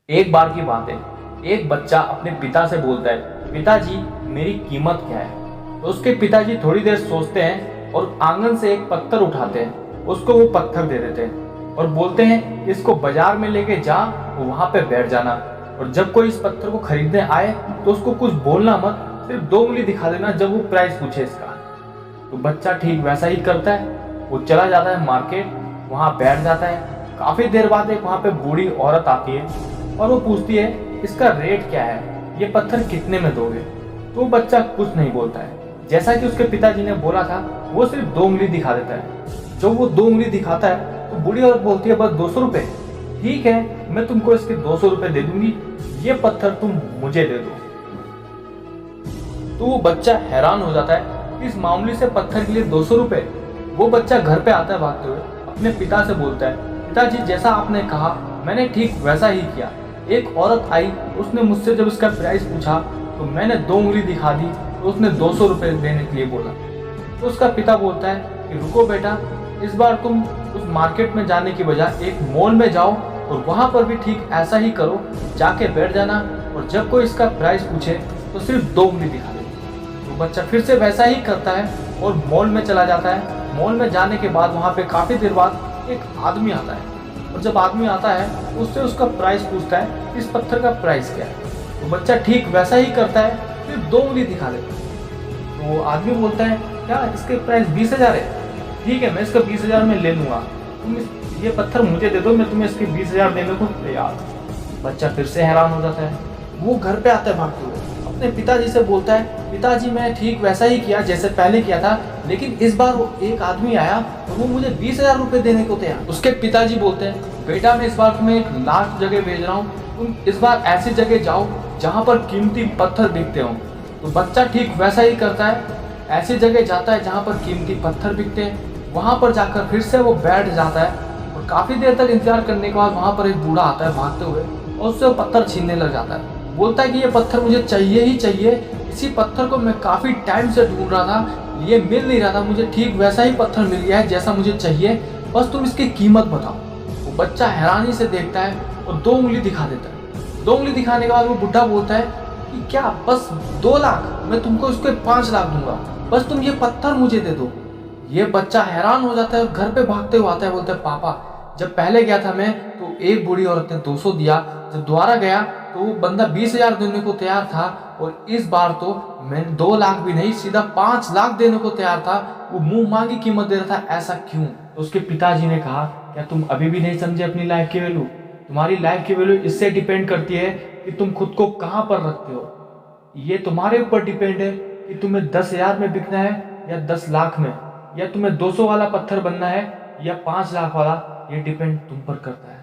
एक बार की बात है, एक बच्चा अपने पिता से बोलता है, पिताजी मेरी कीमत क्या है। तो उसके पिताजी थोड़ी देर सोचते हैं और आंगन से एक पत्थर उठाते हैं, उसको वो पत्थर दे देते हैं और बोलते हैं इसको बाजार में लेके जा, वहां पे बैठ जाना और जब कोई इस पत्थर को खरीदने आए तो उसको कुछ बोलना मत, सिर्फ 2 उंगली दिखा देना जब वो प्राइस पूछे इसका। तो बच्चा ठीक वैसा ही करता है, वो चला जाता है मार्केट, वहां बैठ जाता है। काफी देर बाद एक वहां पे बूढ़ी औरत आती है और वो पूछती है इसका रेट क्या है, ये पत्थर कितने में दोगे। तो वो बच्चा कुछ नहीं बोलता है, जैसा कि उसके पिताजी ने बोला था वो सिर्फ 2 उंगली दिखा देता है। जब वो 2 उंगली दिखाता है तो बूढ़ी औरत बोलती है बस 200 रुपए, ठीक है मैं तुमको इसके 200 रुपए दे दूंगी, ये पत्थर तुम मुझे दे दो। तो वो बच्चा हैरान हो जाता है, इस मामूली से पत्थर के लिए 200 रुपए। वो बच्चा घर पे आता है भागते हुए, अपने पिता से बोलता है, पिताजी जैसा आपने कहा मैंने ठीक वैसा ही किया। एक औरत आई, उसने मुझसे जब इसका प्राइस पूछा तो मैंने 2 उंगली दिखा दी, तो उसने 200 रुपए देने के लिए बोला। तो उसका पिता बोलता है कि रुको बेटा, इस बार तुम उस मार्केट में जाने की बजाय एक मॉल में जाओ और वहां पर भी ठीक ऐसा ही करो, जाके बैठ जाना और जब कोई इसका प्राइस पूछे तो सिर्फ 2 उंगली दिखा दे। तो बच्चा फिर से वैसा ही करता है और मॉल में चला जाता है। मॉल में जाने के बाद वहां पे काफी देर बाद एक आदमी आता है और जब आदमी आता है उससे उसका प्राइस पूछता है इस पत्थर का प्राइस क्या है। तो बच्चा ठीक वैसा ही करता है, सिर्फ 2 उंगली दिखा देता है। तो वो आदमी बोलता है क्या इसके प्राइस 20,000 है, ठीक है मैं इसका 20,000 में ले लूंगा, तुम ये पत्थर मुझे दे दो, मैं तुम्हें इसके 20,000 देने को तैयार। बच्चा फिर से हैरान हो जाता है, वो घर पे आता है भागते हुए, अपने पिताजी से बोलता है पिताजी मैं ठीक वैसा ही किया जैसे पहले किया था, लेकिन इस बार वो एक आदमी आया तो वो मुझे 20,000 रुपए देने को तैयार। उसके पिताजी बोलते हैं बेटा मैं इस बार तुम्हें एक लास्ट जगह भेज रहा हूँ, तुम इस बार ऐसी जगह जाओ जहाँ पर कीमती पत्थर बिकते हो। तो बच्चा ठीक वैसा ही करता है, ऐसी जगह जाता है जहाँ पर कीमती पत्थर बिकते हैं। वहाँ पर जाकर फिर से वो बैठ जाता है और काफी देर तक इंतजार करने के बाद वहाँ पर एक बूढ़ा आता है भागते हुए और उससे वो पत्थर छीनने लग जाता है। बोलता है कि ये पत्थर मुझे चाहिए ही चाहिए, इसी पत्थर को मैं काफी टाइम से ढूंढ रहा था, ये मिल नहीं रहा था, मुझे ठीक वैसा ही पत्थर मिल गया है जैसा मुझे चाहिए, बस तुम इसकी कीमत बताओ। वो बच्चा हैरानी से देखता है और 2 उंगली दिखा देता है। 2 उंगली दिखाने के बाद वो बुढ़ा बोलता है कि क्या बस 2 लाख, मैं तुमको इसके 5 लाख दूंगा, बस तुम ये पत्थर मुझे दे दो। ये बच्चा हैरान हो जाता है और घर पे भागते हुए आता है, बोलता है पापा जब पहले गया था मैं तो एक बूढ़ी औरत ने 200 दिया, जब दोबारा गया तो वो बंदा 20,000 देने को तैयार था और इस बार तो मैंने 2 लाख भी नहीं सीधा 5 लाख देने को तैयार था, वो मुंह मांगी कीमत दे रहा था, ऐसा क्यों। तो उसके पिताजी ने कहा क्या तुम अभी भी नहीं समझे अपनी लाइफ की वैल्यू, तुम्हारी लाइफ की वैल्यू इससे डिपेंड करती है कि तुम खुद को कहाँ पर रखते हो। ये तुम्हारे ऊपर डिपेंड है कि तुम्हें 10,000 में बिकना है या 10 लाख में, या तुम्हें 200 वाला पत्थर बनना है या 5 लाख वाला, ये डिपेंड तुम पर करता है।